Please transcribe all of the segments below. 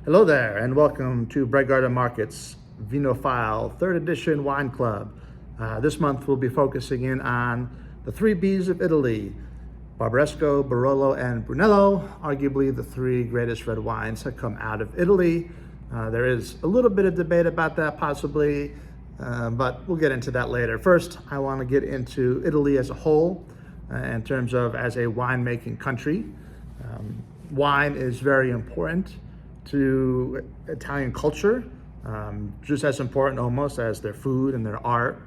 Hello there, and welcome to Bread Garden Market's Vinophile 3rd edition wine club. This month we'll be focusing in on the 3 B's of Italy: Bararesco, Barolo, and Brunello, arguably the 3 greatest red wines that come out of Italy. There is a little bit of debate about that possibly, but we'll get into that later. First, I want to get into Italy as a whole, in terms of as a winemaking country. Wine is very important to Italian culture, just as important almost as their food and their art.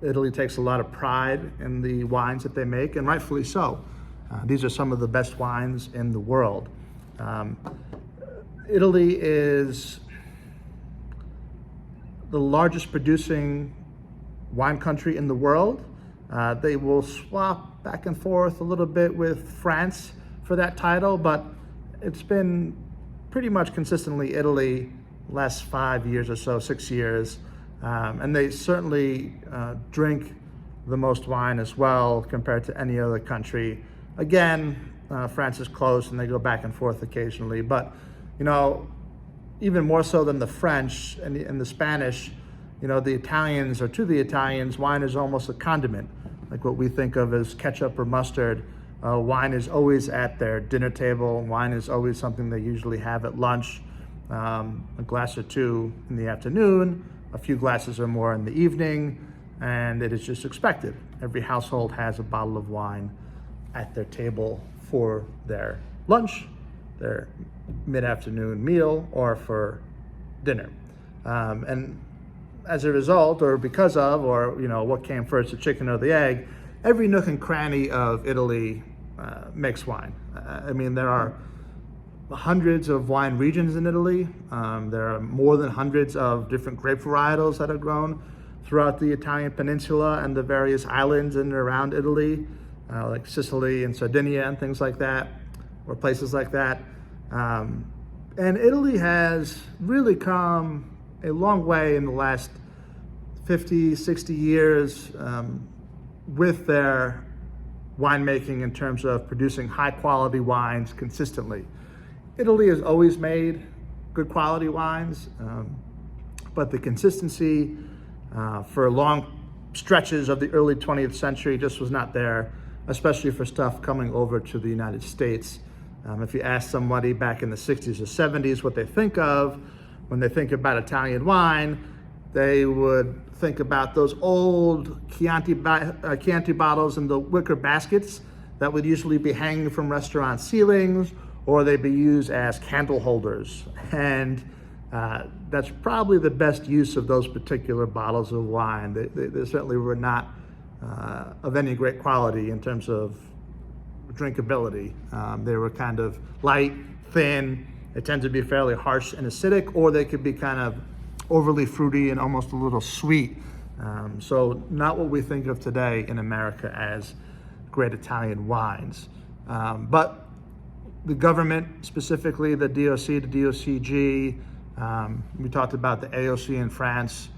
Italy takes a lot of pride in the wines that they make, and rightfully so. These are some of the best wines in the world. Italy is the largest producing wine country in the world. They will swap back and forth a little bit with France for that title, but it's been pretty much consistently Italy last 5 years or so, 6 years. And they certainly drink the most wine as well compared to any other country. Again, France is close and they go back and forth occasionally, but you know, even more so than the French and the Spanish, you know, the Italians, or to the Italians, wine is almost a condiment, like what we think of as ketchup or mustard. Wine is always at their dinner table. Wine is always something they usually have at lunch, a glass or two in the afternoon, a few glasses or more in the evening, and it is just expected. Every household has a bottle of wine at their table for their lunch, their mid-afternoon meal, or for dinner. And as a result, or because of, or you know, what came first, the chicken or the egg, every nook and cranny of Italy makes wine. I mean, there are hundreds of wine regions in Italy. There are more than hundreds of different grape varietals that are grown throughout the Italian peninsula and the various islands in and around Italy, like Sicily and Sardinia and things like that, or places like that. And Italy has really come a long way in the last 50, 60 years with their winemaking in terms of producing high quality wines consistently. Italy has always made good quality wines, but the consistency for long stretches of the early 20th century just was not there, especially for stuff coming over to the United States. If you ask somebody back in the 60s or 70s what they think of when they think about Italian wine, they would think about those old Chianti bottles in the wicker baskets that would usually be hanging from restaurant ceilings, or they'd be used as candle holders. And that's probably the best use of those particular bottles of wine. They certainly were not of any great quality in terms of drinkability. They were kind of light, thin. They tend to be fairly harsh and acidic, or they could be kind of overly fruity and almost a little sweet. So not what we think of today in America as great Italian wines. But the government, specifically the DOC, the DOCG, we talked about the AOC in France.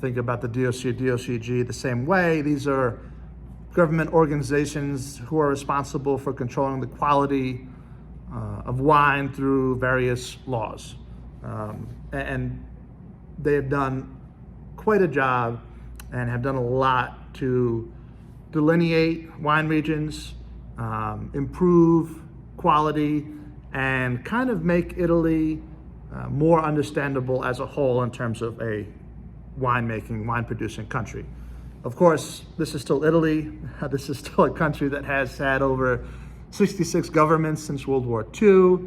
Think about the DOC, DOCG the same way. These are government organizations who are responsible for controlling the quality of wine through various laws. And they have done quite a job and have done a lot to delineate wine regions, improve quality, and kind of make Italy more understandable as a whole in terms of a winemaking, wine-producing country. Of course, this is still Italy. This is still a country that has had over 66 governments since World War II.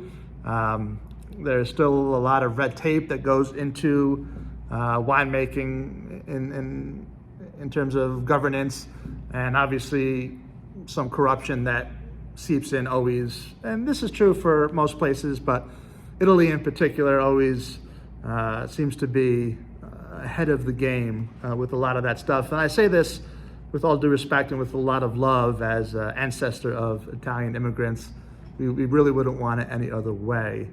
There's still a lot of red tape that goes into winemaking in terms of governance, and obviously some corruption that seeps in always. And this is true for most places, but Italy in particular always seems to be ahead of the game with a lot of that stuff. And I say this with all due respect and with a lot of love as an ancestor of Italian immigrants. We really wouldn't want it any other way.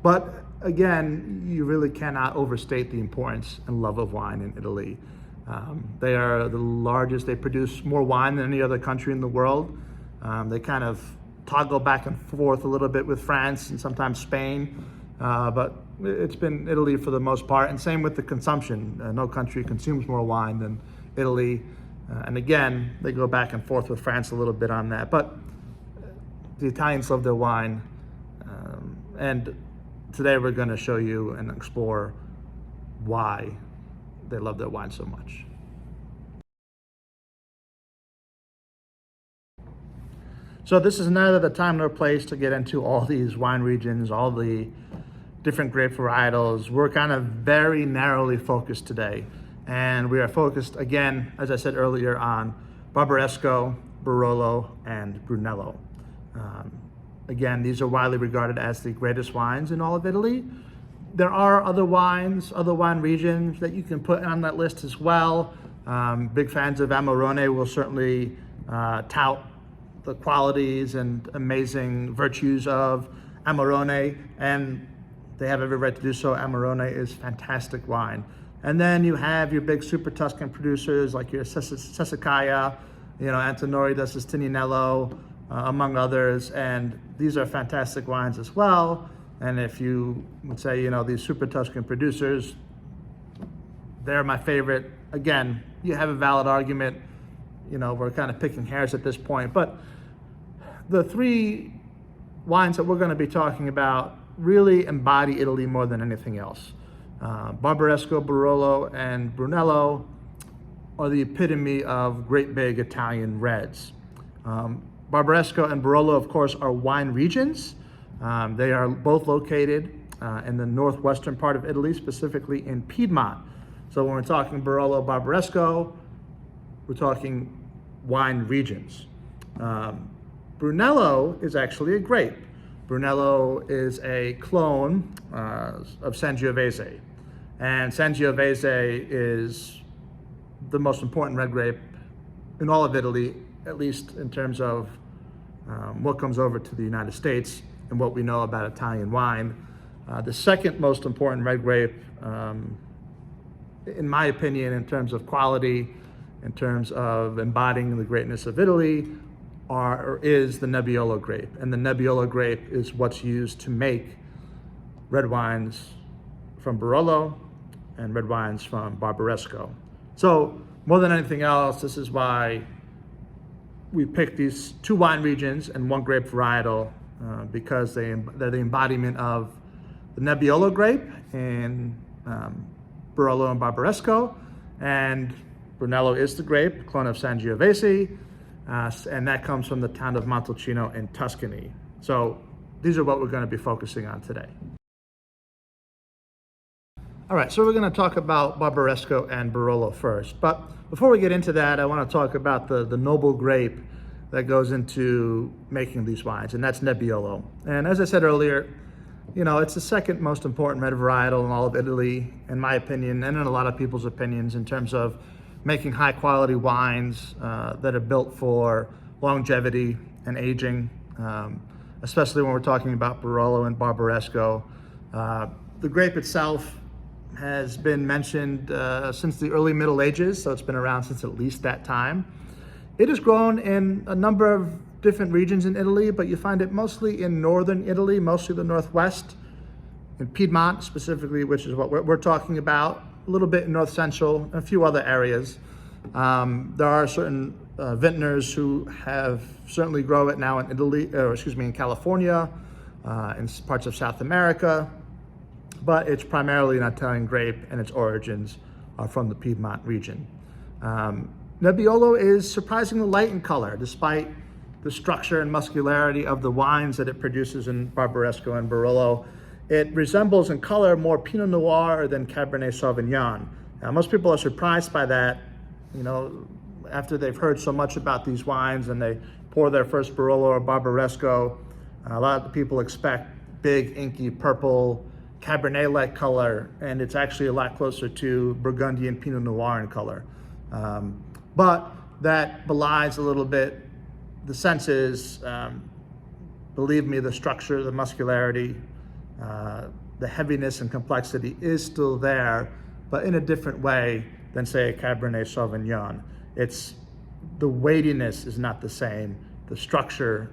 But again, you really cannot overstate the importance and love of wine in Italy. They are the largest. They produce more wine than any other country in the world. They kind of toggle back and forth a little bit with France and sometimes Spain, but it's been Italy for the most part, and same with the consumption. No country consumes more wine than Italy, and again, they go back and forth with France a little bit on that, but the Italians love their wine, and today we're going to show you and explore why they love their wine so much. So this is neither the time nor place to get into all these wine regions, all the different grape varietals. We're kind of very narrowly focused today. And we are focused, again, as I said earlier, on Bararesco, Barolo, and Brunello. Again, these are widely regarded as the greatest wines in all of Italy. There are other wines, other wine regions that you can put on that list as well. Big fans of Amarone will certainly tout the qualities and amazing virtues of Amarone, and they have every right to do so. Amarone is fantastic wine. And then you have your big super Tuscan producers like your Sassicaia, Antinori da Sestignanello, among others, and these are fantastic wines as well. And if you would say, these super Tuscan producers, they're my favorite, again, you have a valid argument. We're kind of picking hairs at this point, but the three wines that we're going to be talking about really embody Italy more than anything else. Bararesco, Barolo, and Brunello are the epitome of great big Italian reds. Bararesco and Barolo, of course, are wine regions. They are both located in the northwestern part of Italy, specifically in Piedmont. So when we're talking Barolo, Bararesco, we're talking wine regions. Brunello is actually a grape. Brunello is a clone of Sangiovese. And Sangiovese is the most important red grape in all of Italy, at least in terms of what comes over to the United States and what we know about Italian wine. The second most important red grape, in my opinion, in terms of quality, in terms of embodying the greatness of Italy, is the Nebbiolo grape. And the Nebbiolo grape is what's used to make red wines from Barolo and red wines from Bararesco. So more than anything else, this is why we picked these two wine regions and one grape varietal, because they're the embodiment of the Nebbiolo grape in Barolo and Bararesco, and Brunello is the grape, clone of Sangiovese, and that comes from the town of Montalcino in Tuscany. So these are what we're going to be focusing on today. All right, so we're going to talk about Bararesco and Barolo first. But before we get into that, I want to talk about the noble grape that goes into making these wines, and that's Nebbiolo. And as I said earlier, it's the second most important red varietal in all of Italy, in my opinion, and in a lot of people's opinions, in terms of making high quality wines that are built for longevity and aging, especially when we're talking about Barolo and Bararesco. The grape itself has been mentioned since the early Middle Ages, so it's been around since at least that time. It has grown in a number of different regions in Italy, but you find it mostly in northern Italy, mostly the northwest, in Piedmont specifically, which is what we're talking about, a little bit in north central, and a few other areas. There are certain vintners who have certainly grown it now in in California, in parts of South America, but it's primarily an Italian grape, and its origins are from the Piedmont region. Nebbiolo is surprisingly light in color, despite the structure and muscularity of the wines that it produces in Bararesco and Barolo. It resembles in color more Pinot Noir than Cabernet Sauvignon. Now, most people are surprised by that, after they've heard so much about these wines and they pour their first Barolo or Bararesco. A lot of people expect big, inky, purple, Cabernet-like color, and it's actually a lot closer to Burgundian Pinot Noir in color. But that belies a little bit the senses. Believe me, the structure, the muscularity, the heaviness and complexity is still there, but in a different way than, say, a Cabernet Sauvignon. The weightiness is not the same. the structure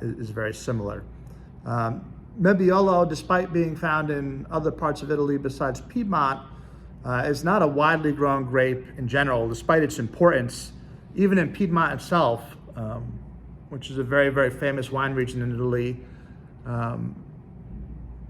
is very similar. Nebbiolo, despite being found in other parts of Italy besides Piedmont, is not a widely grown grape in general, despite its importance, even in Piedmont itself, which is a very, very famous wine region in Italy.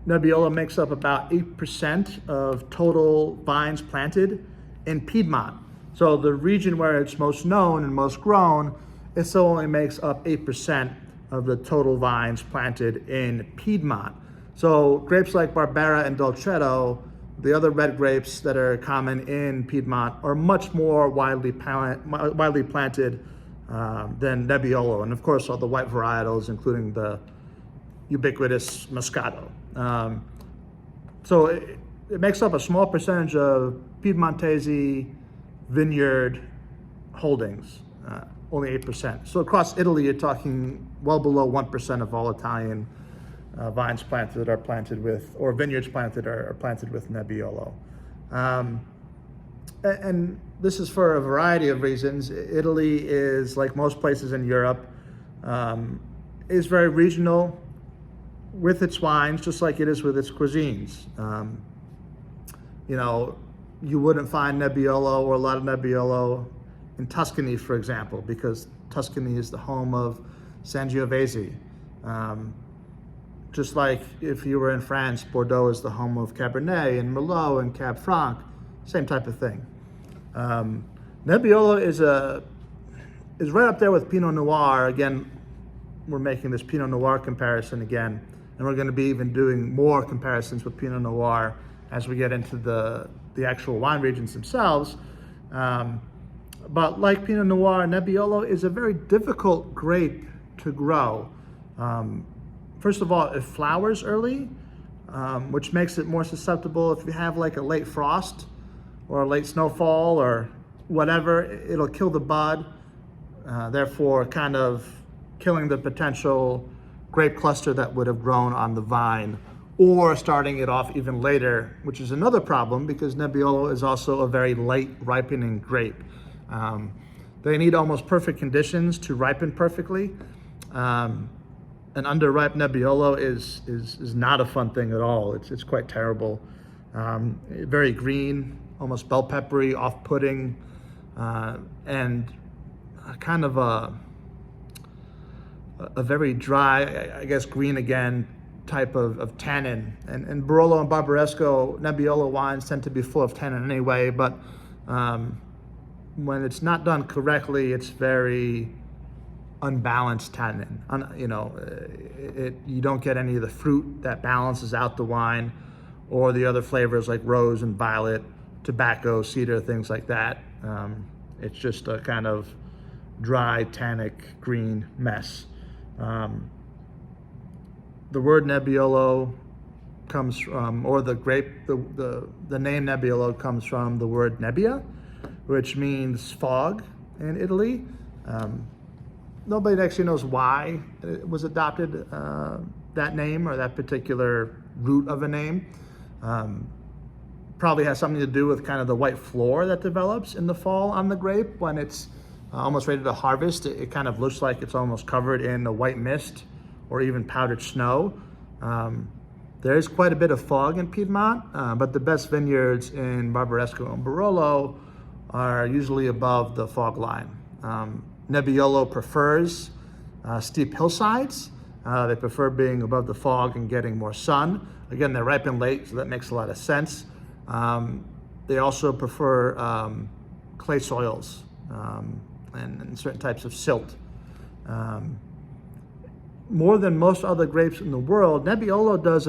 Nebbiolo makes up about 8% of total vines planted in Piedmont. So the region where it's most known and most grown, it still only makes up 8% of the total vines planted in Piedmont. So grapes like Barbera and Dolcetto, the other red grapes that are common in Piedmont, are much more widely planted than Nebbiolo, and of course all the white varietals, including the ubiquitous Moscato. So it makes up a small percentage of Piedmontese vineyard holdings, only 8%. So across Italy, you're talking well below 1% of all Italian vines planted are planted with, or vineyards planted are planted with Nebbiolo. And this is for a variety of reasons. Italy is, like most places in Europe, is very regional with its wines, just like it is with its cuisines. You wouldn't find Nebbiolo or a lot of Nebbiolo in Tuscany, for example, because Tuscany is the home of Sangiovese. Just like if you were in France, Bordeaux is the home of Cabernet and Merlot and Cab Franc, same type of thing. Nebbiolo is right up there with Pinot Noir. Again, we're making this Pinot Noir comparison again, and we're going to be even doing more comparisons with Pinot Noir as we get into the actual wine regions themselves. But like Pinot Noir, Nebbiolo is a very difficult grape to grow. First of all, it flowers early, which makes it more susceptible. If you have like a late frost or a late snowfall or whatever, it'll kill the bud, therefore kind of killing the potential grape cluster that would have grown on the vine, or starting it off even later, which is another problem because Nebbiolo is also a very late ripening grape. They need almost perfect conditions to ripen perfectly. An underripe Nebbiolo is not a fun thing at all. It's quite terrible. Very green, almost bell peppery, off-putting, and kind of a very dry, I guess green again, type of tannin. And Barolo and Bararesco Nebbiolo wines tend to be full of tannin anyway, but when it's not done correctly, it's very unbalanced tannin. You don't get any of the fruit that balances out the wine, or the other flavors like rose and violet, tobacco, cedar, things like that. It's just a kind of dry, tannic, green mess. The word Nebbiolo comes from, or the grape, the name Nebbiolo comes from the word nebbia, which means fog in Italy. Nobody actually knows why it was adopted, that name or that particular root of a name. Probably has something to do with kind of the white floor that develops in the fall on the grape. When it's almost ready to harvest, it kind of looks like it's almost covered in a white mist or even powdered snow. There is quite a bit of fog in Piedmont, but the best vineyards in Bararesco and Barolo are usually above the fog line. Nebbiolo prefers steep hillsides. They prefer being above the fog and getting more sun. Again, they ripen late, so that makes a lot of sense. They also prefer clay soils and certain types of silt. More than most other grapes in the world, Nebbiolo does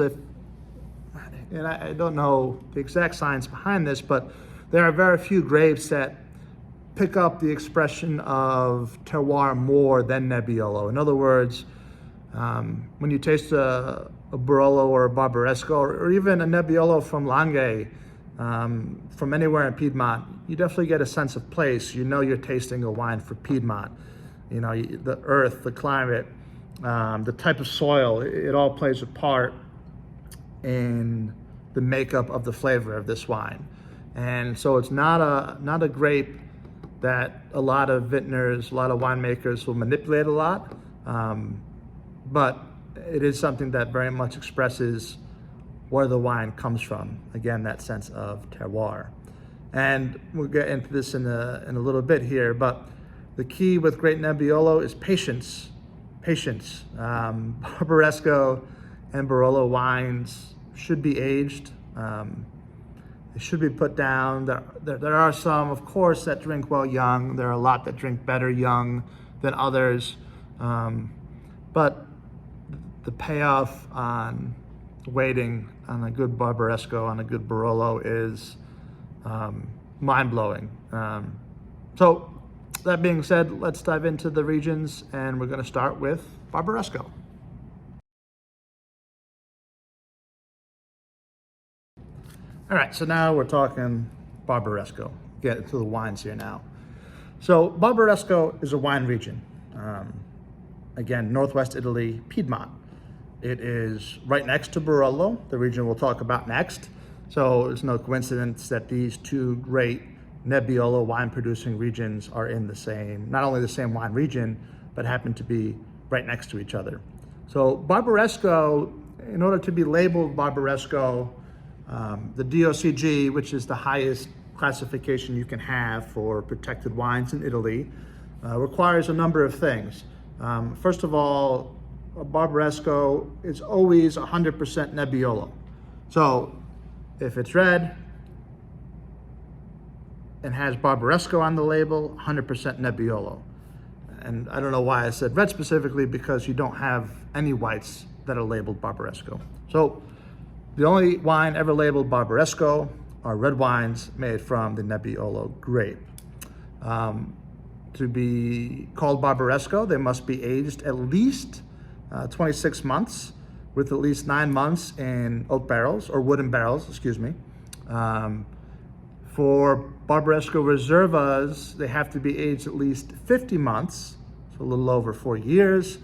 and I don't know the exact science behind this, but there are very few grapes that pick up the expression of terroir more than Nebbiolo. In other words, when you taste a Barolo or a Bararesco, or even a Nebbiolo from Langhe, from anywhere in Piedmont, you definitely get a sense of place. You know you're tasting a wine for Piedmont. The earth, the climate, the type of soil, it all plays a part in the makeup of the flavor of this wine. And so it's not a grape that a lot of vintners, a lot of winemakers will manipulate a lot. But it is something that very much expresses where the wine comes from. Again, that sense of terroir. And we'll get into this in a little bit here, but the key with great Nebbiolo is patience. Patience. Barbaresco and Barolo wines should be aged. They should be put down. There are some, of course, that drink well young. There are a lot that drink better young than others. But the payoff on waiting on a good Barbaresco, on a good Barolo is mind-blowing. So that being said, let's dive into the regions, and we're going to start with Barbaresco. All right, so now we're talking Barbaresco. Get into the wines here now. So Barbaresco is a wine region. Again, Northwest Italy, Piedmont. It is right next to Barolo, the region we'll talk about next. So it's no coincidence that these two great Nebbiolo wine producing regions are in the same, not only the same wine region, but happen to be right next to each other. So Barbaresco, in order to be labeled Barbaresco, the DOCG, which is the highest classification you can have for protected wines in Italy, requires a number of things. First of all, a Barbaresco is always 100% Nebbiolo. So if it's red and has Barbaresco on the label, 100% Nebbiolo. And I don't know why I said red specifically, because you don't have any whites that are labeled Barbaresco. So the only wine ever labeled Barbaresco are red wines made from the Nebbiolo grape. To be called Barbaresco, they must be aged at least 26 months, with at least 9 months in oak barrels, or wooden barrels, excuse me. For Barbaresco Reservas, they have to be aged at least 50 months, so a little over 4 years,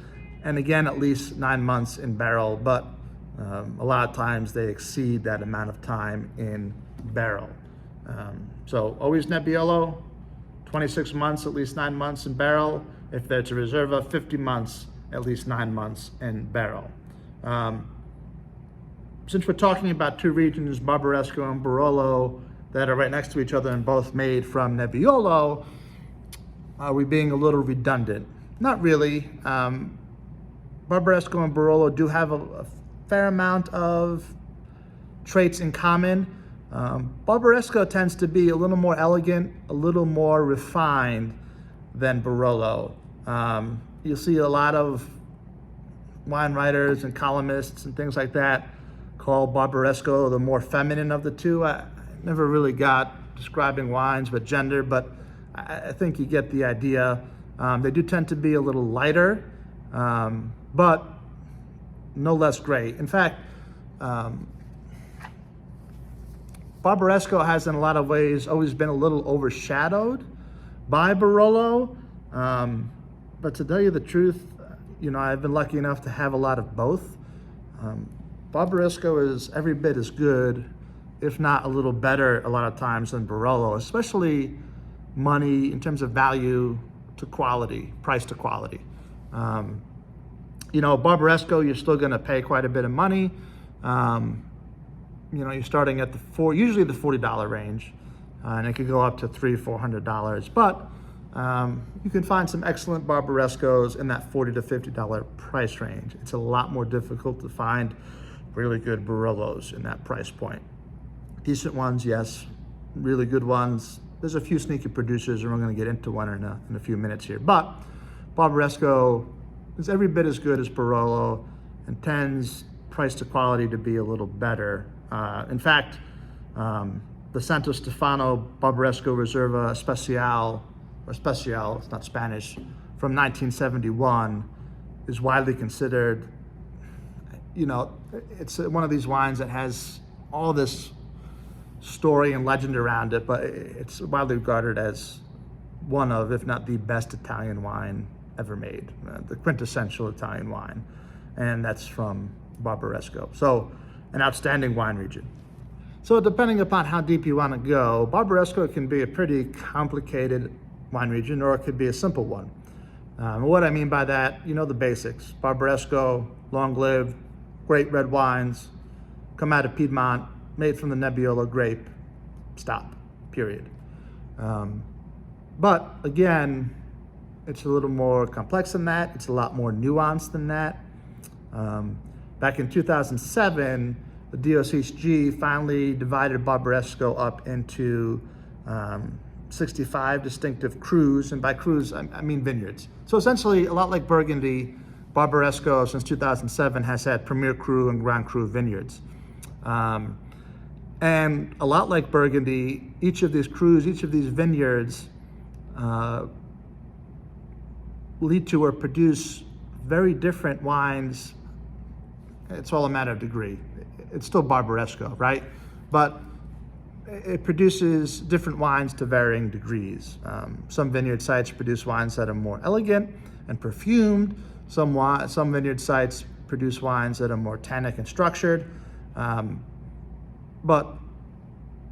and again, at least 9 months in barrel, but a lot of times they exceed that amount of time in barrel. So always Nebbiolo, 26 months, at least 9 months in barrel. If there's a Reserva, 50 months, at least 9 months in barrel. Since we're talking about two regions, Barbaresco and Barolo, that are right next to each other and both made from Nebbiolo, are we being a little redundant? Not really. Barbaresco and Barolo do have a fair amount of traits in common. Barbaresco tends to be a little more elegant, a little more refined than Barolo. You'll see a lot of wine writers and columnists and things like that call Barbaresco the more feminine of the two. I never really got describing wines with gender, but I think you get the idea. They do tend to be a little lighter, but no less great. In fact, Barbaresco has in a lot of ways always been a little overshadowed by Barolo. But to tell you the truth, I've been lucky enough to have a lot of both. Barbaresco is every bit as good, if not a little better a lot of times than Barolo, especially money in terms of value to quality, price to quality. Barbaresco, you're still gonna pay quite a bit of money. You're starting at usually the $40 range, and it could go up to $300-400, but you can find some excellent Barbarescos in that $40 to $50 price range. It's a lot more difficult to find really good Barolos in that price point. Decent ones, yes. Really good ones. There's a few sneaky producers, and we're going to get into one in a few minutes here. But Barbaresco is every bit as good as Barolo and tends, price to quality, to be a little better. In fact, the Santo Stefano Barbaresco Reserva Especial, it's not Spanish, from 1971 is widely considered, it's one of these wines that has all this story and legend around it, but it's widely regarded as one of, if not the best Italian wine ever made, the quintessential Italian wine, and that's from Barbaresco. So an outstanding wine region. So depending upon how deep you want to go, Barbaresco can be a pretty complicated wine region, or it could be a simple one. What I mean by that, you know the basics. Barbaresco, long-lived, great red wines, come out of Piedmont, made from the Nebbiolo grape, stop, period. But again, it's a little more complex than that. It's a lot more nuanced than that. Back in 2007, the DOCG finally divided Barbaresco up into 65 distinctive crus, and by crus, I mean vineyards. So essentially, a lot like Burgundy, Barbaresco since 2007 has had Premier Cru and Grand Cru vineyards. And a lot like Burgundy, each of these crus, each of these vineyards lead to or produce very different wines. It's all a matter of degree. It's still Barbaresco, right? But it produces different wines to varying degrees. Some vineyard sites produce wines that are more elegant and perfumed. Some vineyard sites produce wines that are more tannic and structured. But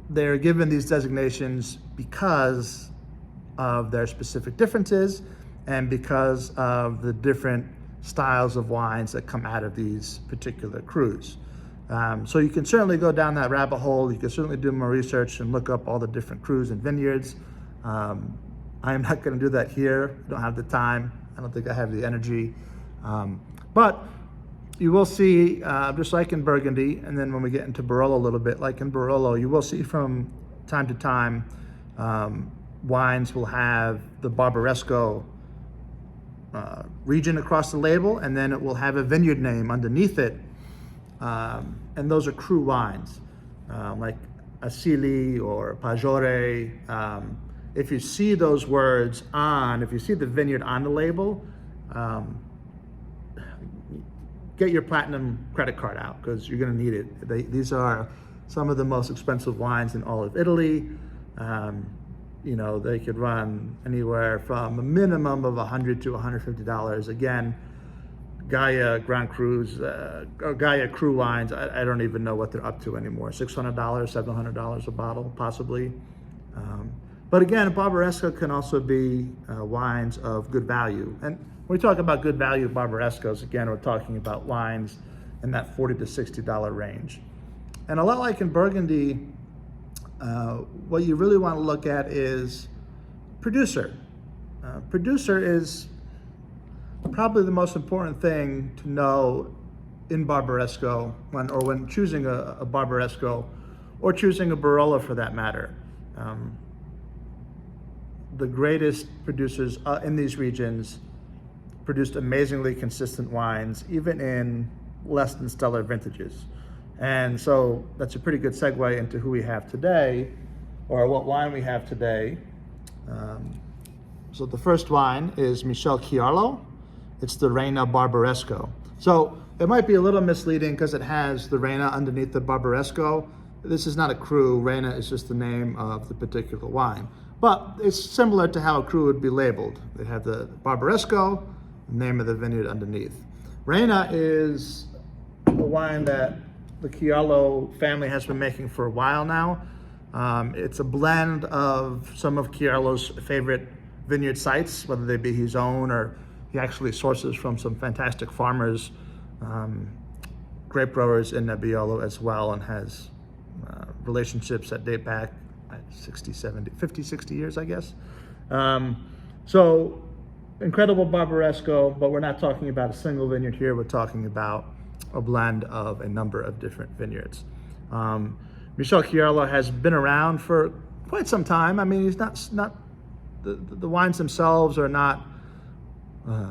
they're given these designations because of their specific differences and because of the different styles of wines that come out of these particular crus. So you can certainly go down that rabbit hole. You can certainly do more research and look up all the different crus and vineyards. I am not going to do that here. I don't have the time. I don't think I have the energy. But you will see, just like in Burgundy, and then when we get into Barolo a little bit, like in Barolo, you will see from time to time, wines will have the Barbaresco region across the label, and then it will have a vineyard name underneath it. And those are cru wines, like Asili or Pajore. If you see those words if you see the vineyard on the label, get your platinum credit card out because you're going to need it. These are some of the most expensive wines in all of Italy. You know, they could run anywhere from a minimum of $100 to $150. Again, Gaia Grand Crus, or Gaia Cru wines, I don't even know what they're up to anymore. $600, $700 a bottle, possibly. But again, Barbaresco can also be wines of good value. And when we talk about good value Barbarescos, again, we're talking about wines in that $40 to $60 range. And a lot like in Burgundy, what you really want to look at is producer. Producer is probably the most important thing to know in Barbaresco when choosing a Barbaresco or choosing a Barolo for that matter. The greatest producers in these regions produced amazingly consistent wines, even in less than stellar vintages. And so that's a pretty good segue into who we have today, or what wine we have today. So the first wine is Michel Chiarlo. It's the Reina Barbaresco. So it might be a little misleading because it has the Reina underneath the Barbaresco. This is not a cru. Reina is just the name of the particular wine. But it's similar to how a cru would be labeled. They have the Barbaresco, the name of the vineyard underneath. Reina is a wine that the Chiarlo family has been making for a while now. It's a blend of some of Chiarlo's favorite vineyard sites, whether they be his own or he actually sources from some fantastic farmers, grape growers in Nebbiolo as well, and has relationships that date back 50, 60 years, I guess. So incredible Barbaresco, but we're not talking about a single vineyard here. We're talking about a blend of a number of different vineyards. Michel Chiarlo has been around for quite some time. I mean, he's not the wines themselves are not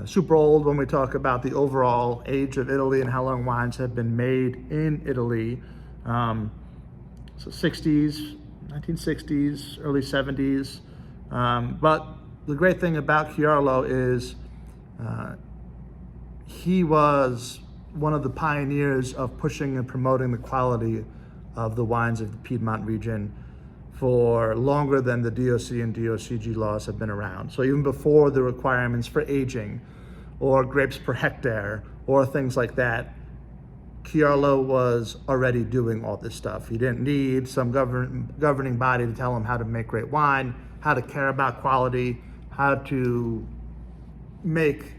super old when we talk about the overall age of Italy and how long wines have been made in Italy. So 60s, 1960s, early 70s. But the great thing about Chiarlo is he was one of the pioneers of pushing and promoting the quality of the wines of the Piedmont region for longer than the DOC and DOCG laws have been around. So even before the requirements for aging or grapes per hectare or things like that, Chiarlo was already doing all this stuff. He didn't need some governing body to tell him how to make great wine, how to care about quality, how to make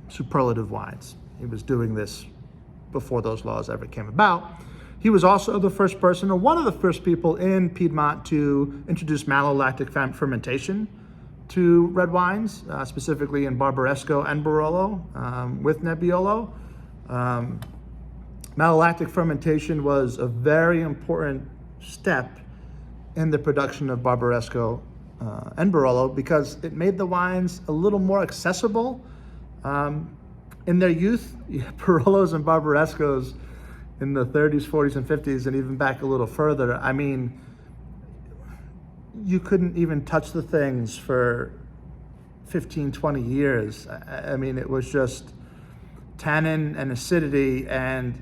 superlative wines. He was doing this before those laws ever came about. He was also the first person, or one of the first people in Piedmont to introduce malolactic fermentation to red wines, specifically in Bararesco and Barolo with Nebbiolo. Malolactic fermentation was a very important step in the production of Bararesco and Barolo because it made the wines a little more accessible. In their youth, Barolos and Bararescos in the 30s, 40s, and 50s, and even back a little further, I mean, you couldn't even touch the things for 15, 20 years. I mean, it was just tannin and acidity, and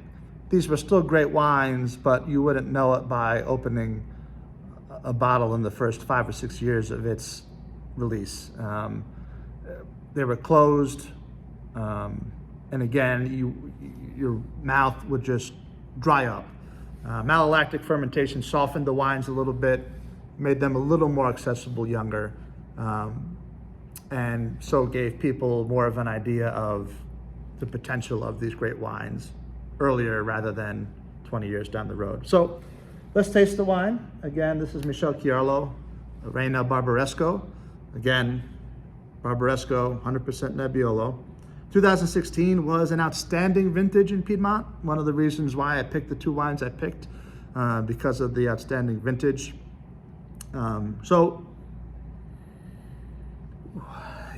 these were still great wines, but you wouldn't know it by opening a bottle in the first 5 or 6 years of its release. They were closed, and again, your mouth would just dry up. Malolactic fermentation softened the wines a little bit, made them a little more accessible younger, and so gave people more of an idea of the potential of these great wines earlier rather than 20 years down the road. So let's taste the wine. Again, this is Michel Chiarlo, Reina Bararesco. Again, Bararesco, 100% Nebbiolo. 2016 was an outstanding vintage in Piedmont. One of the reasons why I picked the two wines I picked, because of the outstanding vintage. So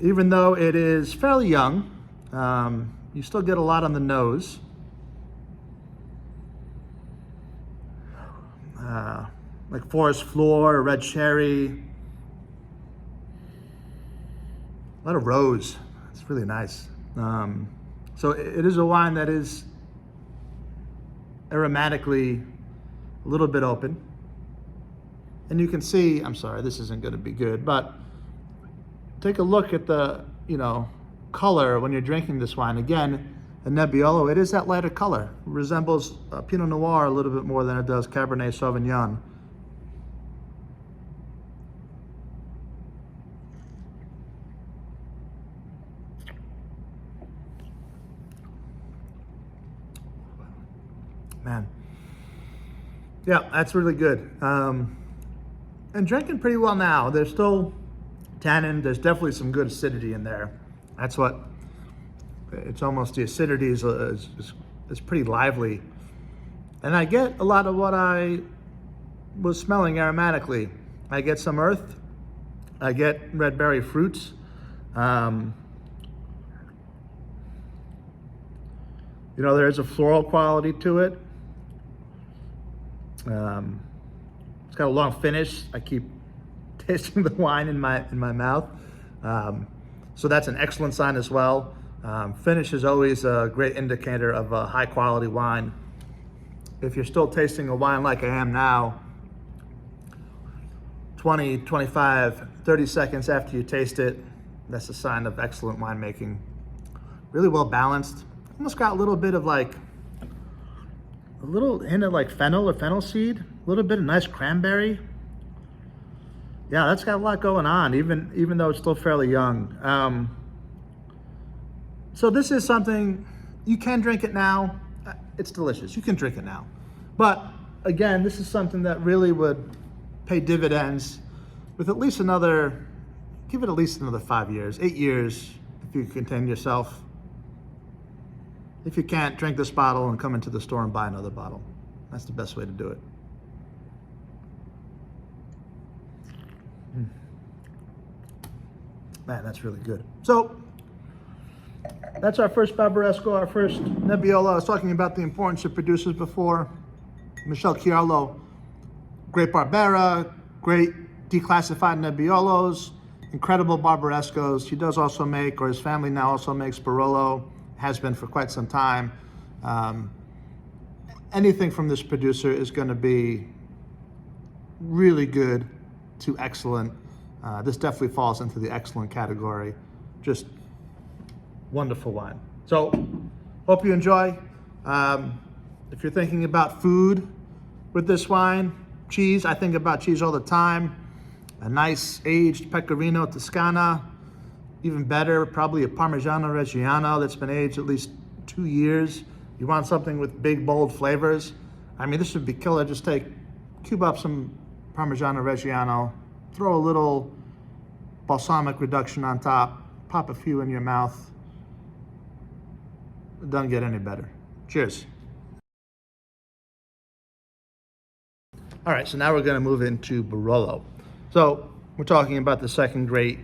even though it is fairly young, you still get a lot on the nose. Like forest floor, red cherry, a lot of rose. It's really nice. So it is a wine that is aromatically a little bit open. And you can see, I'm sorry, this isn't going to be good, but take a look at the, color when you're drinking this wine. Again, a Nebbiolo, it is that lighter color. It resembles Pinot Noir a little bit more than it does Cabernet Sauvignon. Man, yeah, that's really good. And drinking pretty well now. There's still tannin. There's definitely some good acidity in there. That's what, it's almost, the acidity is pretty lively. And I get a lot of what I was smelling aromatically. I get some earth. I get red berry fruits. There is a floral quality to it. It's got a long finish. I keep tasting the wine in my mouth. So that's an excellent sign as well. Finish is always a great indicator of a high quality wine. If you're still tasting a wine like I am now, 20, 25, 30 seconds after you taste it, that's a sign of excellent winemaking. Really well balanced. Almost got a little bit of a little hint of fennel or fennel seed, a little bit of nice cranberry. Yeah, that's got a lot going on, even though it's still fairly young. So this is something, you can drink it now. It's delicious, you can drink it now. But again, this is something that really would pay dividends with at least give it at least another 5 years, 8 years, if you contain yourself. If you can't, drink this bottle and come into the store and buy another bottle. That's the best way to do it. Man, that's really good. So that's our first Bararesco, our first Nebbiolo. I was talking about the importance of producers before. Michel Chiarlo, great Barbera, great declassified Nebbiolos, incredible Bararescos. He does also make, or his family now also makes Barolo, has been for quite some time. Anything from this producer is going to be really good to excellent. This definitely falls into the excellent category. Just wonderful wine. So, hope you enjoy. If you're thinking about food with this wine, cheese, I think about cheese all the time. A nice aged Pecorino Toscana even better, probably a Parmigiano Reggiano that's been aged at least 2 years. You want something with big, bold flavors. I mean, this would be killer. Just cube up some Parmigiano Reggiano, throw a little balsamic reduction on top, pop a few in your mouth. It doesn't get any better. Cheers. All right, so now we're going to move into Barolo. So we're talking about the second great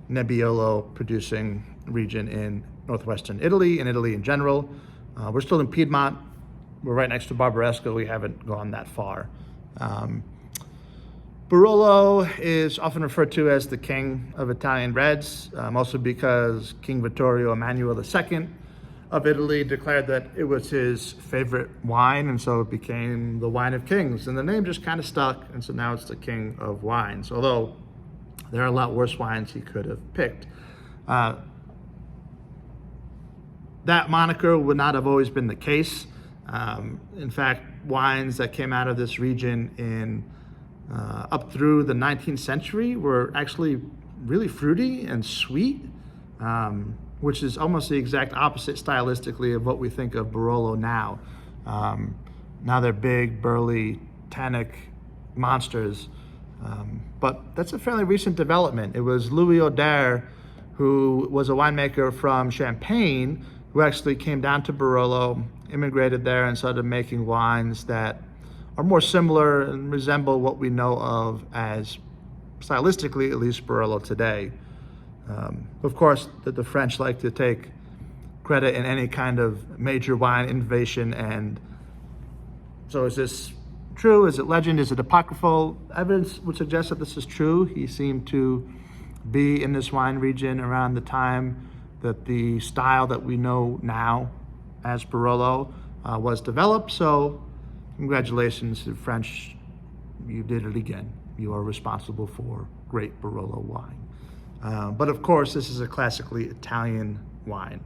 Nebbiolo producing region in northwestern Italy and Italy in general. We're still in Piedmont. We're right next to Bararesco. We haven't gone that far. Barolo is often referred to as the king of Italian reds, mostly because King Vittorio Emanuele II of Italy declared that it was his favorite wine, and so it became the wine of kings. And the name just kind of stuck, and so now it's the king of wines, although there are a lot worse wines he could have picked. That moniker would not have always been the case. In fact, wines that came out of this region in up through the 19th century were actually really fruity and sweet, which is almost the exact opposite stylistically of what we think of Barolo now. Now they're big, burly, tannic monsters. But that's a fairly recent development. It was Louis Oder, who was a winemaker from Champagne, who actually came down to Barolo, immigrated there, and started making wines that are more similar and resemble what we know of as, stylistically at least, Barolo today. Of course, the French like to take credit in any kind of major wine innovation, and so is this true? Is it legend? Is it apocryphal? Evidence would suggest that this is true. He seemed to be in this wine region around the time that the style that we know now as Barolo was developed. So congratulations to the French. You did it again. You are responsible for great Barolo wine. But of course, this is a classically Italian wine,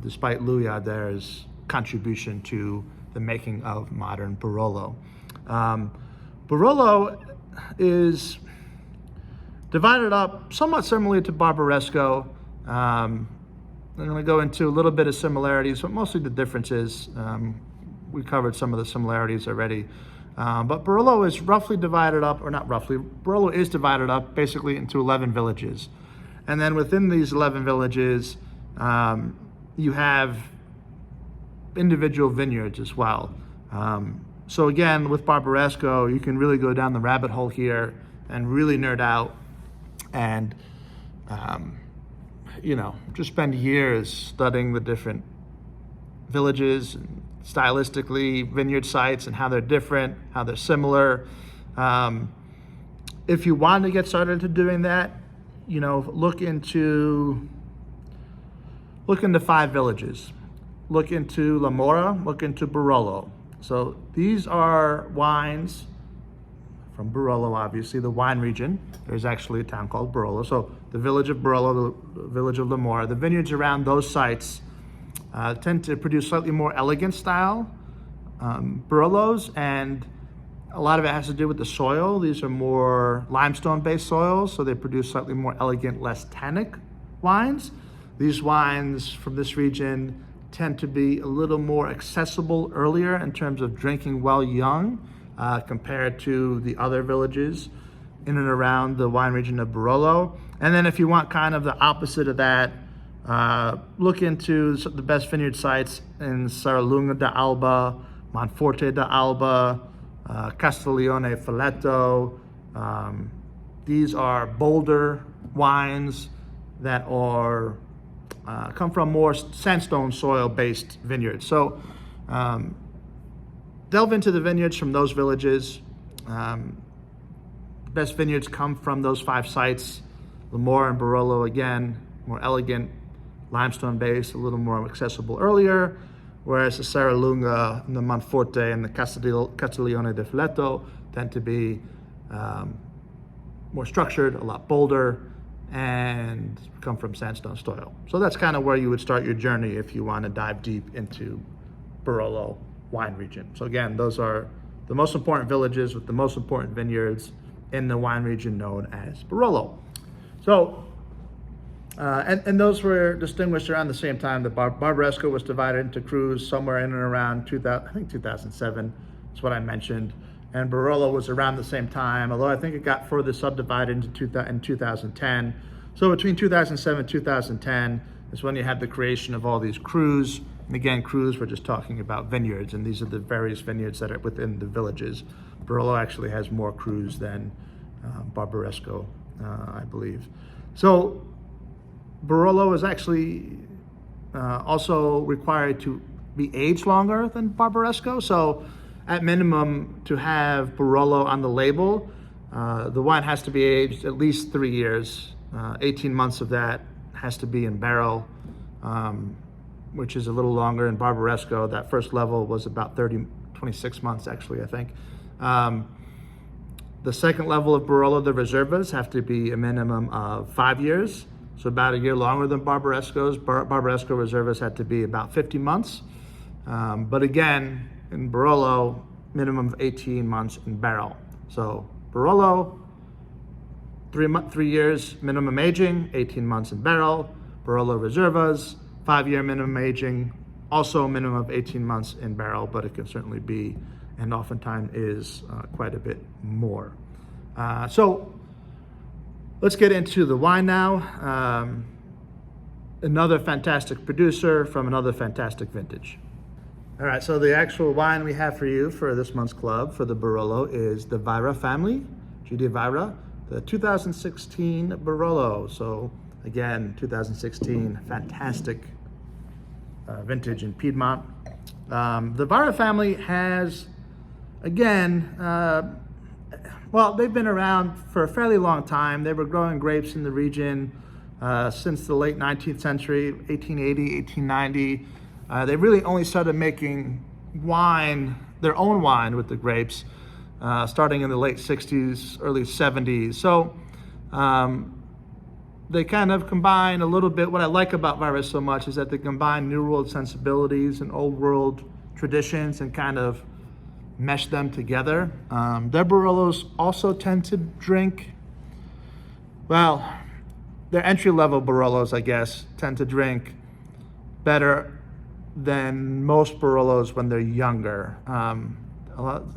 despite Louis Oder's contribution to the making of modern Barolo. Barolo is divided up somewhat similarly to Barbaresco. I'm going to go into a little bit of similarities, but mostly the differences. We covered some of the similarities already. But Barolo is roughly divided up, or not roughly, Barolo is divided up basically into 11 villages. And then within these 11 villages, you have individual vineyards as well. So again, with Barbaresco, you can really go down the rabbit hole here and really nerd out and, just spend years studying the different villages and stylistically vineyard sites and how they're different, how they're similar. If you want to get started to doing that, look into 5 villages. Look into La Mora, look into Barolo. So these are wines from Barolo, obviously, the wine region. There's actually a town called Barolo. So the village of Barolo, the village of La Mora, the vineyards around those sites tend to produce slightly more elegant style Barolos, and a lot of it has to do with the soil. These are more limestone-based soils, so they produce slightly more elegant, less tannic wines. These wines from this region tend to be a little more accessible earlier in terms of drinking while young compared to the other villages in and around the wine region of Barolo. And then if you want kind of the opposite of that, look into the best vineyard sites in Serralunga d'Alba, Monforte d'Alba, Castiglione Folletto. These are bolder wines that are come from more sandstone soil-based vineyards. So delve into the vineyards from those villages. Best vineyards come from those 5 sites. La Mora and Barolo, again, more elegant, limestone based, a little more accessible earlier, whereas the Serralunga and the Monforte and the Castiglione di Folletto tend to be more structured, a lot bolder, and come from sandstone soil. So that's kind of where you would start your journey if you want to dive deep into Barolo wine region. So again, those are the most important villages with the most important vineyards in the wine region known as Barolo. So And those were distinguished around the same time. The Barbaresco was divided into crus somewhere in and around 2000, I think 2007 is what I mentioned. And Barolo was around the same time, although I think it got further subdivided in 2010. So between 2007 and 2010 is when you had the creation of all these crus. And again, crus, we're just talking about vineyards, and these are the various vineyards that are within the villages. Barolo actually has more crus than Barbaresco, I believe. So Barolo is actually also required to be aged longer than Barbaresco. So at minimum, to have Barolo on the label, the wine has to be aged at least 3 years. 18 months of that has to be in barrel, which is a little longer. In Barbaresco, that first level was about 26 months actually, I think. The second level of Barolo, the Reservas, have to be a minimum of 5 years. So about a year longer than Barbaresco's. Barbaresco Reservas had to be about 50 months. But again, in Barolo, minimum of 18 months in barrel. So Barolo, 3 years minimum aging, 18 months in barrel. Barolo Reservas, 5-year minimum aging, also a minimum of 18 months in barrel, but it can certainly be, and oftentimes is, quite a bit more. So let's get into the wine now. Another fantastic producer from another fantastic vintage. All right, so the actual wine we have for you for this month's club for the Barolo is the Vaira family, GD Vaira, the 2016 Barolo. So again, 2016, fantastic vintage in Piedmont. The Vaira family has, again, well, they've been around for a fairly long time. They were growing grapes in the region since the late 19th century, 1880, 1890. They really only started making wine, their own wine with the grapes, starting in the late 60s, early 70s. So they kind of combine a little bit. What I like about Vaira so much is that they combine New World sensibilities and Old World traditions and kind of mesh them together. Their Barolos also tend to drink, well, their entry-level Barolos, I guess, tend to drink better than most Barolos when they're younger.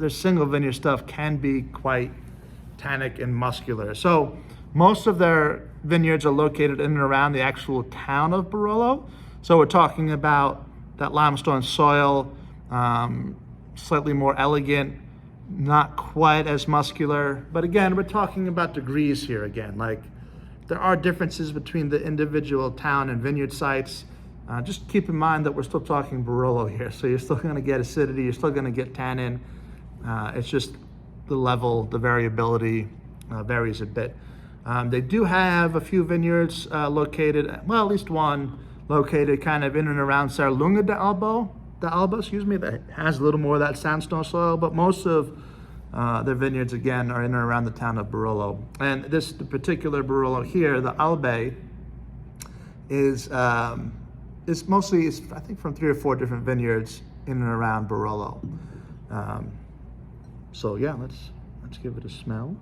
Their single vineyard stuff can be quite tannic and muscular. So most of their vineyards are located in and around the actual town of Barolo. So we're talking about that limestone soil, slightly more elegant, not quite as muscular. But again, we're talking about degrees here again. Like, there are differences between the individual town and vineyard sites. Just keep in mind that we're still talking Barolo here. So you're still gonna get acidity, you're still gonna get tannin. It's just the level, the variability varies a bit. They do have a few vineyards located, well, at least one located kind of in and around Serralunga d'Alba, that has a little more of that sandstone soil, but most of their vineyards, again, are in and around the town of Barolo. And the particular Barolo here, the Albe, is mostly, I think, from 3 or 4 different vineyards in and around Barolo. So yeah, let's give it a smell.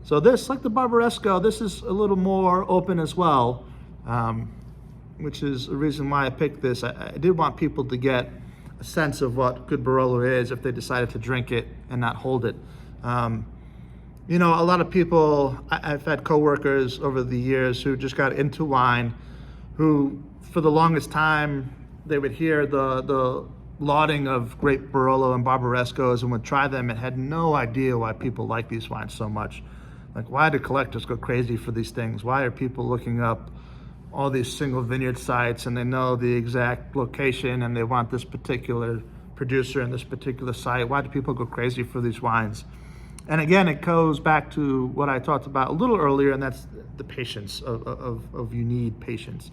So this, like the Bararesco, this is a little more open as well, which is the reason why I picked this. I did want people to get a sense of what good Barolo is if they decided to drink it and not hold it. You know, a lot of people, I've had coworkers over the years who just got into wine, who for the longest time, they would hear the lauding of great Barolo and Barbarescos and would try them and had no idea why people like these wines so much. Like, why do collectors go crazy for these things? Why are people looking up all these single vineyard sites and they know the exact location and they want this particular producer and this particular site? Why do people go crazy for these wines? And again, it goes back to what I talked about a little earlier, and that's the patience of you need patience.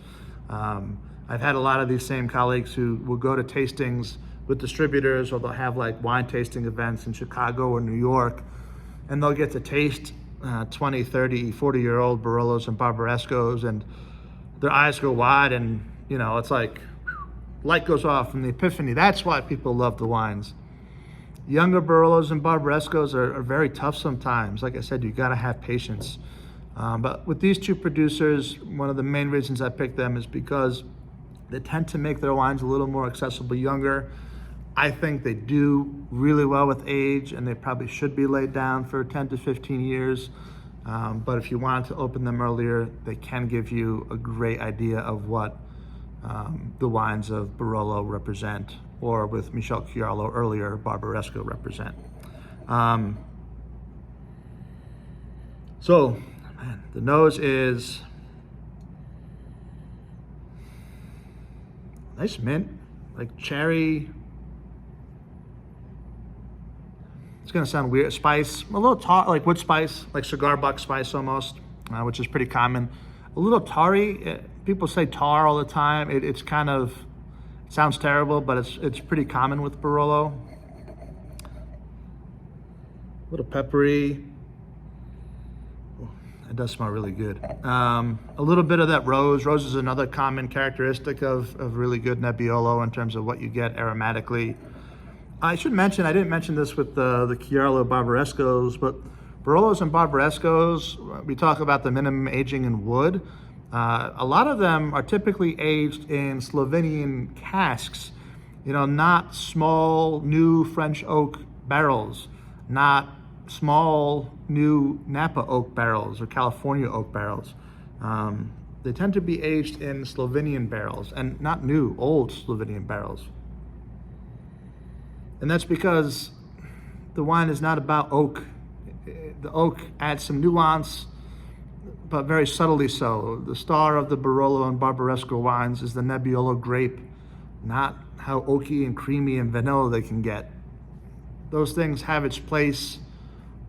I've had a lot of these same colleagues who will go to tastings with distributors, or they'll have like wine tasting events in Chicago or New York, and they'll get to taste 20, 30, 40-year-old Barolos and Barbarescos, and their eyes go wide, and you know, it's like light goes off from the epiphany. That's why people love the wines. Younger Barolos and Barbarescos are very tough sometimes. Like I said, you gotta have patience. But with these two producers, one of the main reasons I picked them is because they tend to make their wines a little more accessible younger. I think they do really well with age, and they probably should be laid down for 10 to 15 years. But if you wanted to open them earlier, they can give you a great idea of what the wines of Barolo represent, or with Michel Chiarlo earlier, Bararesco represent. So, man, the nose is nice mint, like cherry. It's gonna sound weird. Spice, a little tar, like wood spice, like cigar buck spice almost, which is pretty common. A little tarry. People say tar all the time. It's kind of, it sounds terrible, but it's pretty common with Barolo. A little peppery. It does smell really good. A little bit of that rose. Rose is another common characteristic of really good Nebbiolo in terms of what you get aromatically. I should mention, I didn't mention this with the Chiarlo Barbarescos, but Barolos and Barbarescos, we talk about the minimum aging in wood. A lot of them are typically aged in Slovenian casks, not small new French oak barrels, not small new Napa oak barrels or California oak barrels. They tend to be aged in Slovenian barrels, and not new, old Slovenian barrels. And that's because the wine is not about oak. The oak adds some nuance, but very subtly so. The star of the Barolo and Barbaresco wines is the Nebbiolo grape, not how oaky and creamy and vanilla they can get. Those things have its place.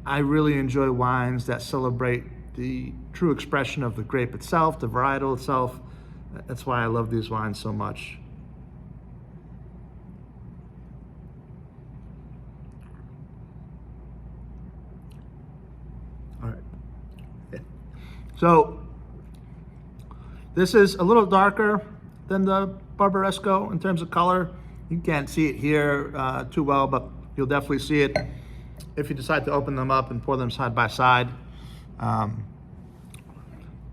I really enjoy wines that celebrate the true expression of the grape itself, the varietal itself. That's why I love these wines so much. All right. So this is a little darker than the Barbaresco in terms of color. You can't see it here too well, but you'll definitely see it if you decide to open them up and pour them side by side.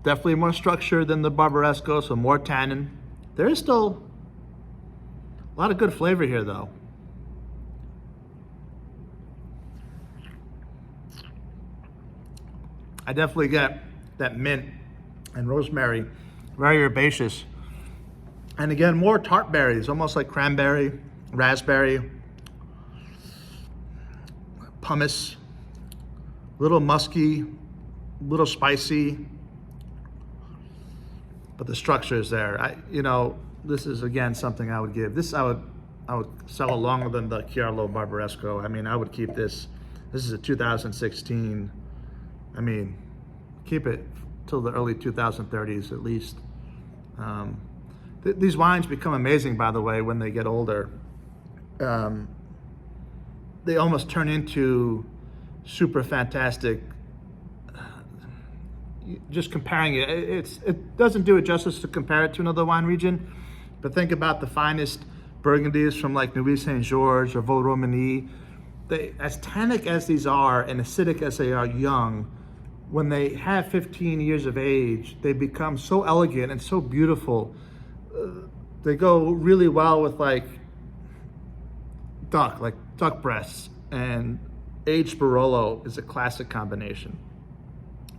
Definitely more structure than the Bararesco, so more tannin. There is still a lot of good flavor here though. I definitely get that mint and rosemary, very herbaceous. And again, more tart berries, almost like cranberry, raspberry, pumice, little musky, little spicy, but the structure is there. This is again something I would give. This I would sell longer than the Chiarlo Barbaresco. I mean, I would keep this. This is a 2016. I mean, keep it till the early 2030s at least. These wines become amazing, by the way, when they get older. They almost turn into super fantastic. Just comparing it, it doesn't do it justice to compare it to another wine region, but think about the finest Burgundies from like Nuits Saint-Georges or Vaux Romany. They, as tannic as these are and acidic as they are young, when they have 15 years of age, they become so elegant and so beautiful. They go really well with like duck breasts, and aged Barolo is a classic combination.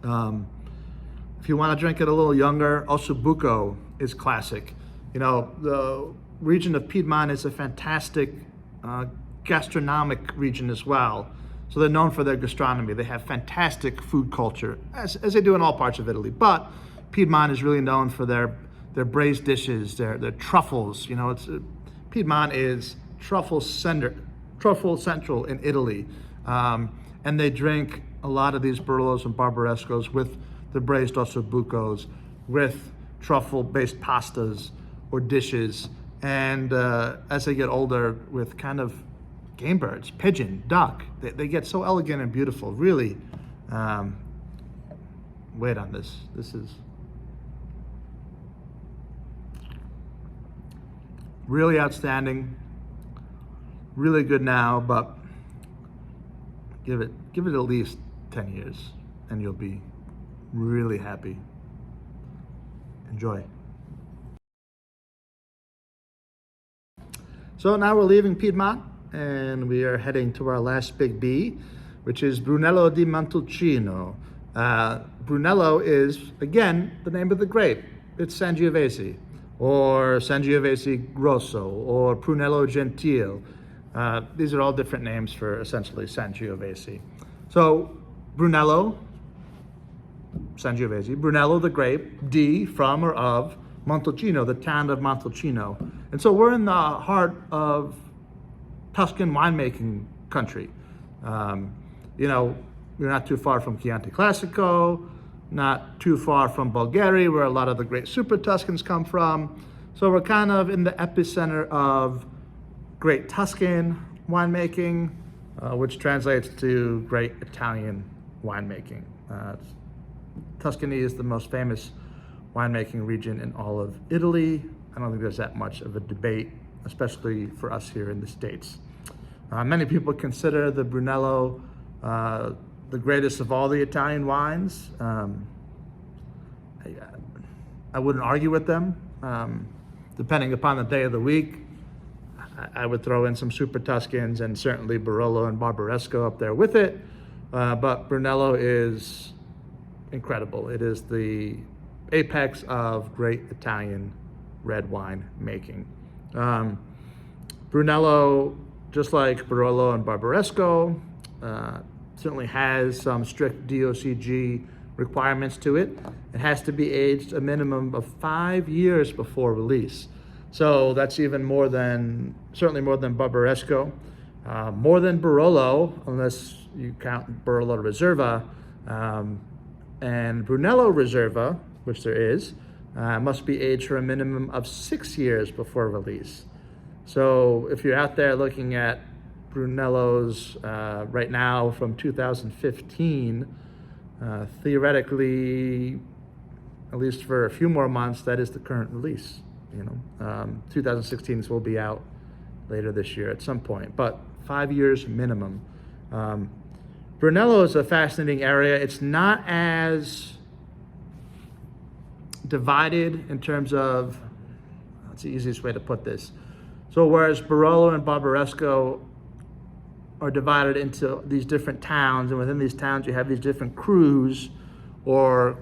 If you want to drink it a little younger, Ossobuco is classic. The region of Piedmont is a fantastic gastronomic region as well. So they're known for their gastronomy. They have fantastic food culture, as they do in all parts of Italy. But Piedmont is really known for their braised dishes, their truffles. Piedmont is truffle central in Italy. And they drink a lot of these Barolos and Barbarescos with the braised ossobucos, with truffle-based pastas or dishes. And as they get older, with kind of game birds, pigeon, duck, they get so elegant and beautiful. Really, wait on this. This is really outstanding, really good now, but give it at least 10 years and you'll be really happy. Enjoy. So now we're leaving Piedmont and we are heading to our last big B, which is Brunello di Montalcino. Brunello is, again, the name of the grape. It's Sangiovese, or Sangiovese Grosso, or Brunello Gentile. These are all different names for essentially Sangiovese. So Brunello, Sangiovese, Brunello the grape, di, from or of, Montalcino, the town of Montalcino. And so we're in the heart of Tuscan winemaking country. You know, we're not too far from Chianti Classico, not too far from Bulgaria, where a lot of the great super Tuscans come from. So we're kind of in the epicenter of great Tuscan winemaking, which translates to great Italian winemaking. Tuscany is the most famous winemaking region in all of Italy. I don't think there's that much of a debate, especially for us here in the States. Many people consider the Brunello the greatest of all the Italian wines. I wouldn't argue with them. Depending upon the day of the week, I would throw in some Super Tuscans and certainly Barolo and Bararesco up there with it. But Brunello is incredible. It is the apex of great Italian red wine making. Brunello, just like Barolo and Bararesco, certainly has some strict DOCG requirements to it. It has to be aged a minimum of 5 years before release. So that's even more than, certainly more than Bararesco, more than Barolo, unless you count Barolo Reserva, and Brunello Reserva, which there is, must be aged for a minimum of 6 years before release. So if you're out there looking at Brunello's right now from 2015, theoretically, at least for a few more months, that is the current release. 2016 will be out later this year at some point, but 5 years minimum. Brunello is a fascinating area. It's not as divided in terms of, that's the easiest way to put this. So whereas Barolo and Bararesco are divided into these different towns, and within these towns you have these different crus or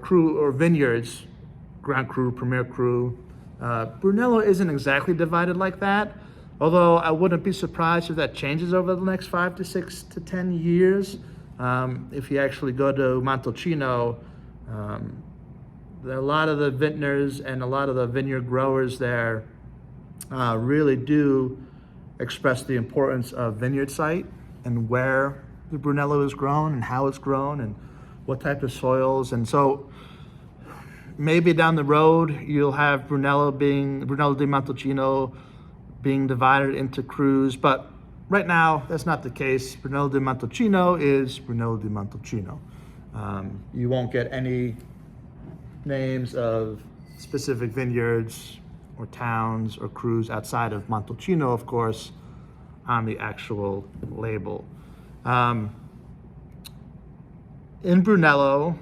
vineyards, Grand Cru, Premier Cru. Brunello isn't exactly divided like that, although I wouldn't be surprised if that changes over the next 5 to 6 to 10 years. If you actually go to Montalcino, a lot of the vintners and a lot of the vineyard growers there really do express the importance of vineyard site and where the Brunello is grown and how it's grown and what type of soils. And so maybe down the road you'll have Brunello di Montalcino being divided into crus, but right now that's not the case. Brunello di Montalcino is Brunello di Montalcino. You won't get any names of specific vineyards or towns or crus outside of Montalcino, of course, on the actual label. In Brunello,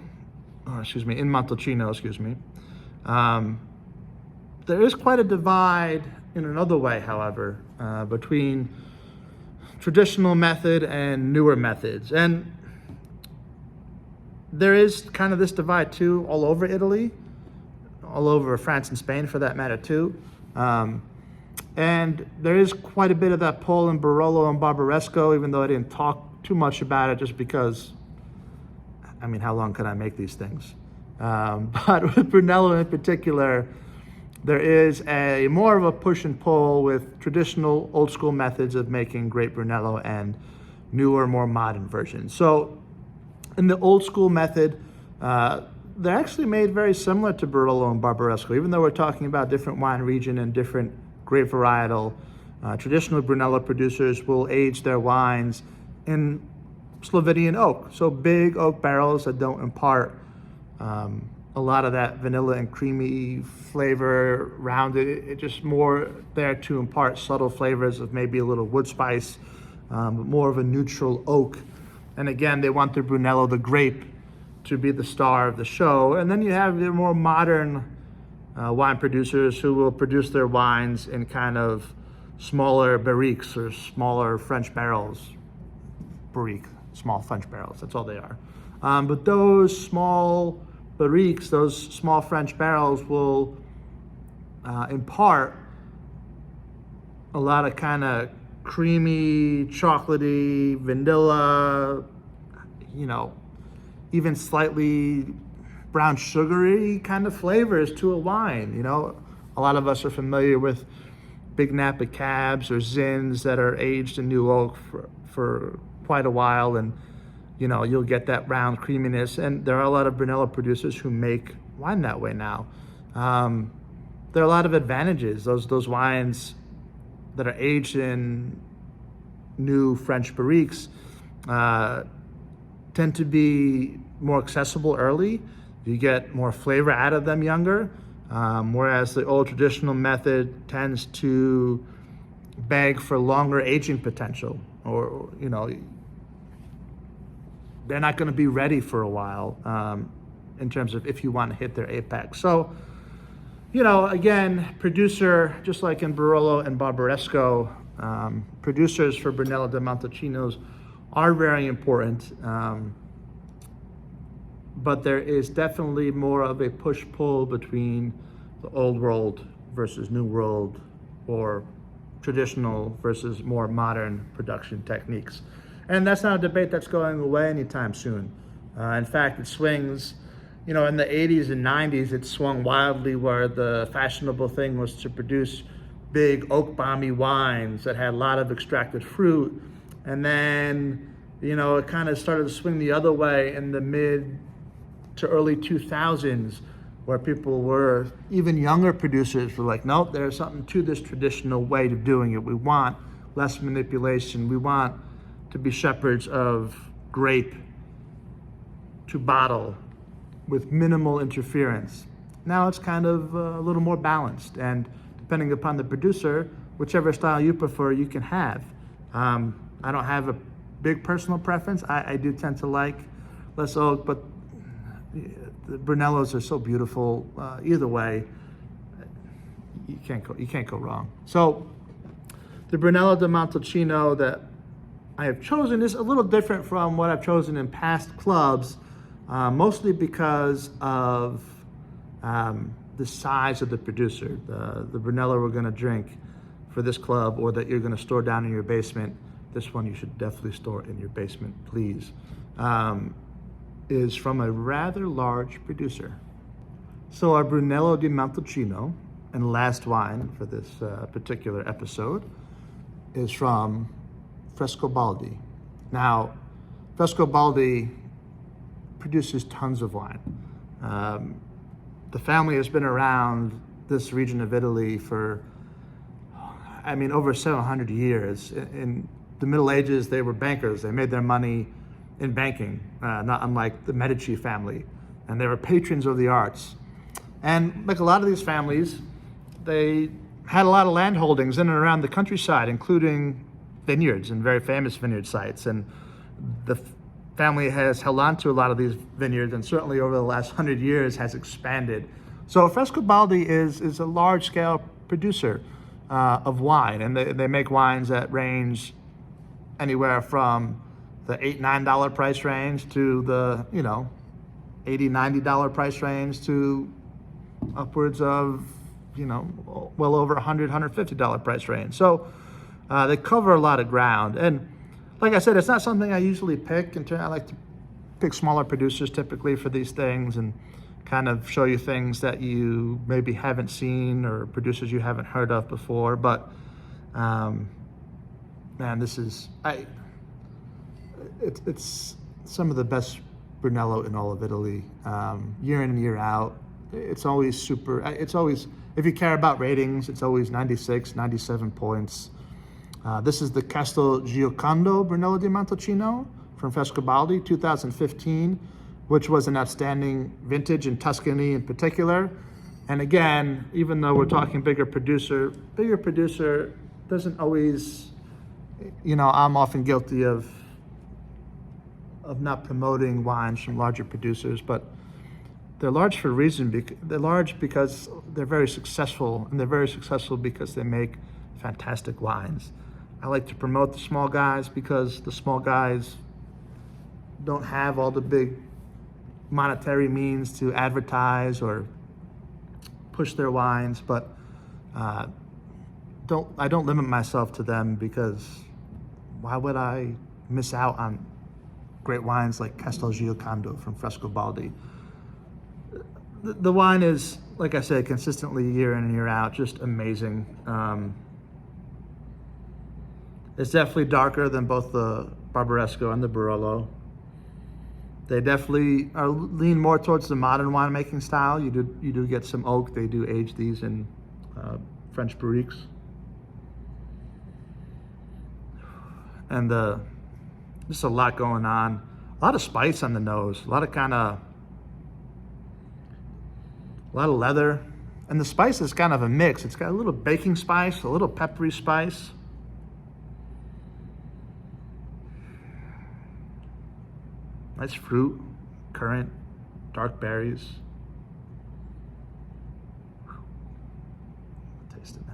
in Montalcino, there is quite a divide in another way, however, between traditional method and newer methods. And there is kind of this divide too all over Italy, all over France and Spain for that matter too. And there is quite a bit of that pull in Barolo and Bararesco, even though I didn't talk too much about it just because, I mean, how long can I make these things? But with Brunello in particular, there is a more of a push and pull with traditional old school methods of making great Brunello and newer, more modern versions. So in the old school method, they're actually made very similar to Barolo and Bararesco, even though we're talking about different wine region and different grape varietal. Traditional Brunello producers will age their wines in Slovenian oak, so big oak barrels that don't impart a lot of that vanilla and creamy flavor rounded. It's just more there to impart subtle flavors of maybe a little wood spice, but more of a neutral oak. And again, they want their Brunello, the grape, to be the star of the show. And then you have the more modern wine producers who will produce their wines in kind of smaller barriques or smaller French barrels. Barrique, small French barrels, that's all they are. But those small barriques, those small French barrels will impart a lot of kind of creamy, chocolatey, vanilla, even slightly brown sugary kind of flavors to a wine. A lot of us are familiar with Big Napa Cabs or Zins that are aged in new oak for quite a while, and you'll get that round creaminess. And there are a lot of Brunello producers who make wine that way now. There are a lot of advantages. Those wines that are aged in new French barriques tend to be more accessible early. You get more flavor out of them younger, whereas the old traditional method tends to beg for longer aging potential, or they're not going to be ready for a while in terms of if you want to hit their apex. So, again, producer, just like in Barolo and Bararesco, producers for Brunello di Montalcinos are very important, but there is definitely more of a push-pull between the old world versus new world, or traditional versus more modern production techniques. And that's not a debate that's going away anytime soon. In fact, it swings, in the 80s and 90s, it swung wildly where the fashionable thing was to produce big oak bomby wines that had a lot of extracted fruit. And then, it kind of started to swing the other way in the mid to early 2000s, where people were, even younger producers were like, nope, there's something to this traditional way of doing it. We want less manipulation. We want to be shepherds of grape to bottle with minimal interference. Now it's kind of a little more balanced, and depending upon the producer, whichever style you prefer, you can have. I don't have a big personal preference. I do tend to like less oak, but the Brunellos are so beautiful. Either way, you can't go wrong. So the Brunello di Montalcino that I have chosen is a little different from what I've chosen in past clubs, mostly because of the size of the producer. The Brunello we're going to drink for this club, or that you're going to store down in your basement, this one you should definitely store in your basement, please, is from a rather large producer. So our Brunello di Montalcino, and last wine for this particular episode, is from Frescobaldi. Now, Frescobaldi produces tons of wine. The family has been around this region of Italy for, over 700 years. In the Middle Ages, they were bankers. They made their money in banking, not unlike the Medici family. And they were patrons of the arts. And like a lot of these families, they had a lot of land holdings in and around the countryside, including vineyards and very famous vineyard sites. And the family has held on to a lot of these vineyards, and certainly over the last 100 years has expanded. So Frescobaldi is a large-scale producer of wine, and they make wines that range anywhere from the $8, $9 price range to the $80, $90 price range to upwards of well over $100, $150 price range. So they cover a lot of ground. And like I said, it's not something I usually pick. I like to pick smaller producers typically for these things, and kind of show you things that you maybe haven't seen, or producers you haven't heard of before. But man, this is it's some of the best Brunello in all of Italy, year in and year out. It's always super. It's always, if you care about ratings, it's always 96, 97 points. This is the Castel Giocondo Brunello di Montalcino from Frescobaldi, 2015, which was an outstanding vintage in Tuscany in particular. And again, even though we're talking bigger producer doesn't always, I'm often guilty of of not promoting wines from larger producers, but they're large for a reason. They're large because they're very successful, and they're very successful because they make fantastic wines. I like to promote the small guys because the small guys don't have all the big monetary means to advertise or push their wines, but I don't limit myself to them, because why would I miss out on great wines like Castelgiocondo from Frescobaldi? The wine is, like I said, consistently year in and year out, just amazing. It's definitely darker than both the Barbaresco and the Barolo. They definitely lean more towards the modern winemaking style. You do get some oak. They do age these in French barriques. And just a lot going on. A lot of spice on the nose. A lot of leather. And the spice is kind of a mix. It's got a little baking spice, a little peppery spice. Nice fruit, currant, dark berries. Taste it now.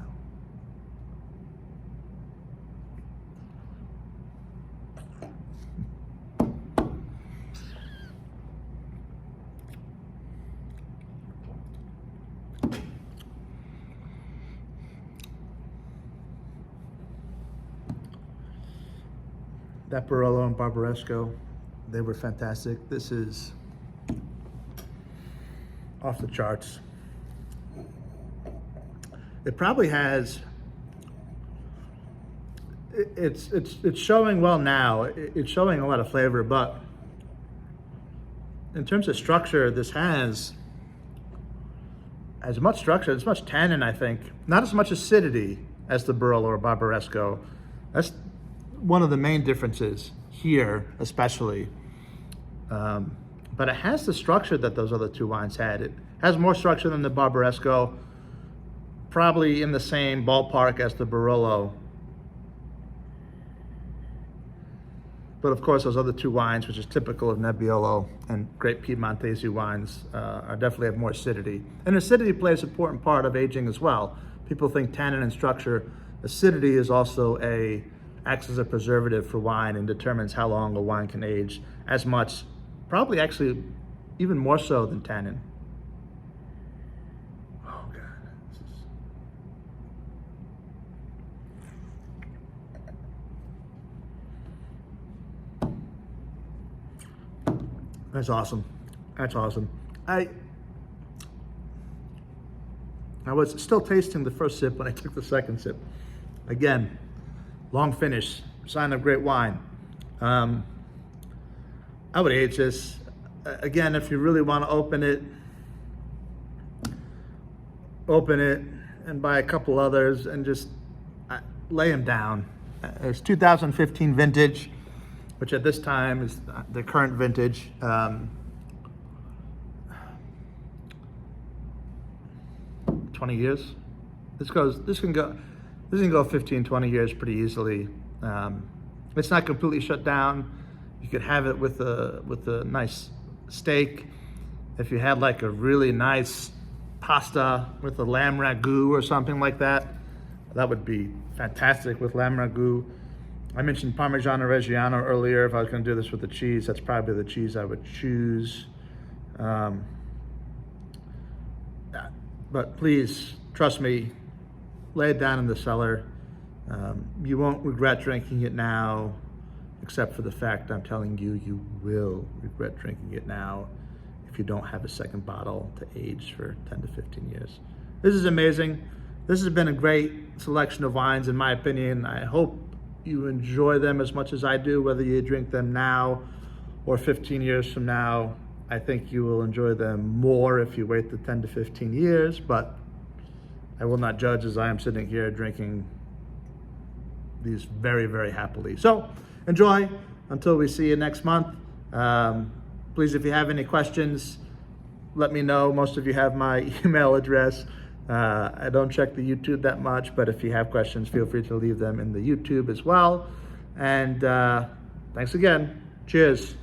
That Barolo and Barbaresco, they were fantastic. This is off the charts. It probably has, it's showing well now. It's showing a lot of flavor, but in terms of structure, this has as much structure, as much tannin, I think. Not as much acidity as the Barolo or Barbaresco. That's one of the main differences here, especially. But it has the structure that those other two wines had. It has more structure than the Barbaresco, probably in the same ballpark as the Barolo. But of course, those other two wines, which is typical of Nebbiolo and great Piedmontese wines, are definitely have more acidity. And acidity plays an important part of aging as well. People think tannin and structure. Acidity is also acts as a preservative for wine and determines how long a wine can age, as much, probably actually even more so than tannin. Oh God, that's awesome. That's awesome. I was still tasting the first sip when I took the second sip. Again, long finish, sign of great wine. I would age this. Again, if you really want to open it and buy a couple others and just lay them down. It's 2015 vintage, which at this time is the current vintage. 20 years. This can go 15, 20 years pretty easily. It's not completely shut down. You could have it with a nice steak. If you had like a really nice pasta with a lamb ragu or something like that, that would be fantastic with lamb ragu. I mentioned Parmigiano Reggiano earlier. If I was going to do this with the cheese, that's probably the cheese I would choose. But please, trust me, lay it down in the cellar. You won't regret drinking it now, except for the fact I'm telling you, you will regret drinking it now if you don't have a second bottle to age for 10 to 15 years. This is amazing. This has been a great selection of wines, in my opinion. I hope you enjoy them as much as I do, whether you drink them now or 15 years from now. I think you will enjoy them more if you wait the 10 to 15 years, but I will not judge, as I am sitting here drinking these very, very happily. So enjoy until we see you next month. Please, if you have any questions, let me know. Most of you have my email address. I don't check the YouTube that much, but if you have questions, feel free to leave them in the YouTube as well. And thanks again. Cheers.